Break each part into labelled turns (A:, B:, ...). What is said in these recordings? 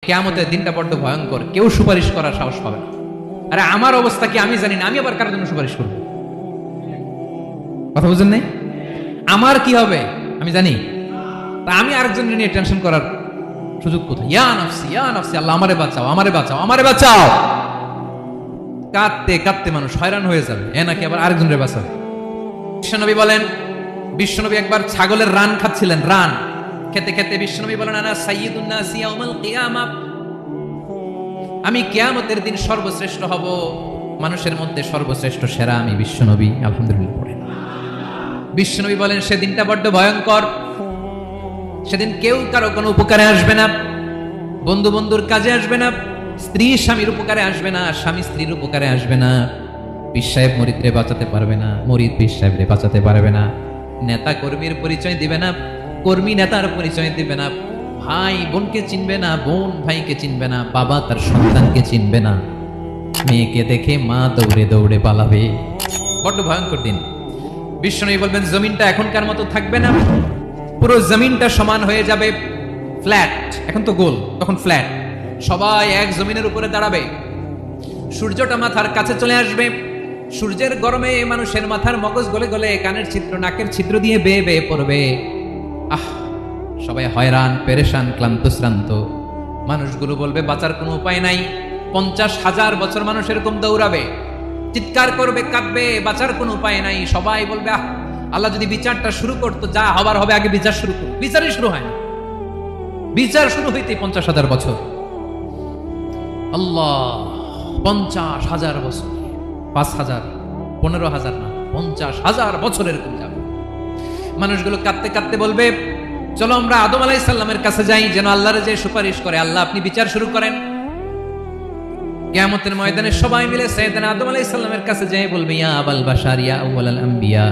A: কিয়ামতের দিনটা বড্ড ভয়ঙ্কর, কেউ সুপারিশ করার সাহস পাবে না। আরে আমার অবস্থা কি আমি জানি না, আমি আবার কারোর জন্য সুপারিশ করব? কথা বুঝেন নাই? আমার কি হবে আমি জানি, তা আমি আরেকজনের নিয়ে টেনশন করার সুযোগ কোথায়? ইয়া নাফসি ইয়া নাফসি, আল্লাহ আমারে বাঁচাও আমারে বাঁচাও আমারে বাঁচাও। কাঁদতে কাঁদতে মানুষ হয়রান হয়ে যাবে, এ নাকি আবার আরেকজনের বাঁচাবে। বিশ্বনবী বলেন, বিশ্বনবী একবার ছাগলের রান খাচ্ছিলেন, রান খেতে খেতে বিশ্বনবী বলেন, আনা সাইয়্যিদুন নাস ইয়াউমাল কিয়ামা, আমি কিয়ামতের দিন সর্বশ্রেষ্ঠ হব, মানুষের মধ্যে সর্বশ্রেষ্ঠ সেরা আমি বিশ্বনবী। আলহামদুলিল্লাহ পড়েন। বিশ্বনবী বলেন সেদিনটা বড্ড ভয়ঙ্কর, সেদিন কেউ কারো কোনো উপকারে আসবে না, বন্ধু বন্ধুর কাজে আসবে না, স্ত্রী স্বামীর উপকারে আসবে না, স্বামী স্ত্রীর উপকারে আসবে না, পীর সাহেব মুরিদরে বাঁচাতে পারবে না, মুরিদ পীর সাহেবরে বাঁচাতে পারবে না, নেতা কর্মীর পরিচয় দিবে না, কর্মী নেতার পরিচয় দিবে না, ভাই বোনকে চিনবে না, বোন ভাইকে চিনবে না, বাবা তার সন্তানকে চিনবে না, মেয়েকে দেখে মা দৌড়ে দৌড়ে পালাবে। বড্ড ভয়ঙ্কর দিন। বিশ্বনবী বলবেন জমিনটা এখনকার মতো থাকবে না, পুরো জমিনটা সমান হয়ে যাবে, ফ্ল্যাট। এখন তো গোল, তখন ফ্ল্যাট। সবাই এক জমিনের উপরে দাঁড়াবে, সূর্যটা মাথার কাছে চলে আসবে, সূর্যের গরমে মানুষের মাথার মগজ গলে গলে কানের ছিদ্র নাকের ছিদ্র দিয়ে বেয়ে বেয়ে পড়বে। আহ, সবাই হয়রান পেরেশান ক্লান্ত শ্রান্ত। মানুষগুলো বলবে বাঁচার কোনো উপায় নাই। 50,000 বছর মানুষ এরকম দৌড়াবে, চিৎকার করবে, কাঁদবে, বাঁচার কোনো উপায় নাই। সবাই বলবে আহ, আল্লাহ যদি বিচারটা শুরু করতো, যা হবার হবে, আগে বিচার শুরু করো। বিচারই শুরু হয় না, বিচার শুরু হইতে 50,000 বছর। আল্লাহ, 50,000 বছর, 5,000, 15,000 না, 50,000 বছর এরকম যাবে। মানুষগুলো কাঁদতে কাঁদতে বলবে চলো আমরা আদম আলাইহিস সালামের কাছে যাই, যেন আল্লাহর যে সুপারিশ করে, আল্লাহ আপনি বিচার শুরু করেন। কিয়ামতের ময়দানে সবাই মিলে সাইয়েদনা আদম আলাইহিস সালামের কাছে যাই বলবে, ইয়া আবাল বাশার ইয়া আউয়ালাল আম্বিয়া,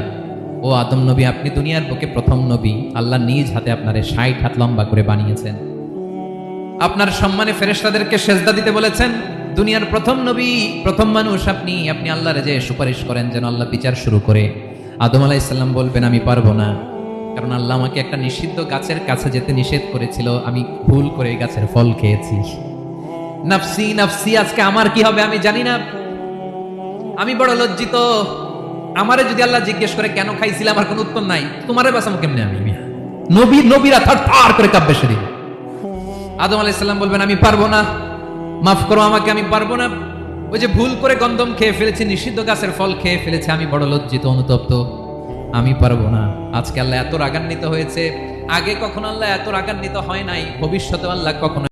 A: ও আদম নবী, আপনি দুনিয়ার বুকে প্রথম নবী, আল্লাহ নিজ হাতে আপনারে 60 হাত লম্বা করে বানিয়েছেন, আপনার সম্মানে ফেরেশতাদেরকে সেজদা দিতে বলেছেন, দুনিয়ার প্রথম নবী, প্রথম মানুষ আপনি, আপনি আল্লাহর যে সুপারিশ করেন যেন আল্লাহ বিচার শুরু করে। আদম আলাইহিস সালাম বলবেন আমি পারবো না, কারণ আল্লাহ আমাকে একটা নিষিদ্ধ গাছের কাছে যেতে নিষেধ করেছিল, আমি ভুল করে এই গাছের ফল খেয়েছি। নাফসি নাফসি, আজকে আমার কি হবে আমি জানি না, আমি বড় লজ্জিত। আমারে যদি আল্লাহ জিজ্ঞেস করে কেন খাইছিলাম, আমার কোনো উত্তর নাই, তোমারে বাঁচাবো কেমনে আমি? নবীরা থার করে কাঁপবে সেদিন। আদম আলাইহিস সালাম বলবেন আমি পারবো না, মাফ করো আমাকে, আমি পারবো না, ওই যে ভুল করে গন্ধম খেয়ে ফেলেছি, নিষিদ্ধ গাছের ফল খেয়ে ফেলেছি, আমি বড় লজ্জিত অনুতপ্ত, আমি পারবো না। আজকে আল্লাহ এত রাগান্বিত হয়েছে, আগে কখনো আল্লাহ এত রাগান্বিত হয় নাই, ভবিষ্যতে আল্লাহ কখনো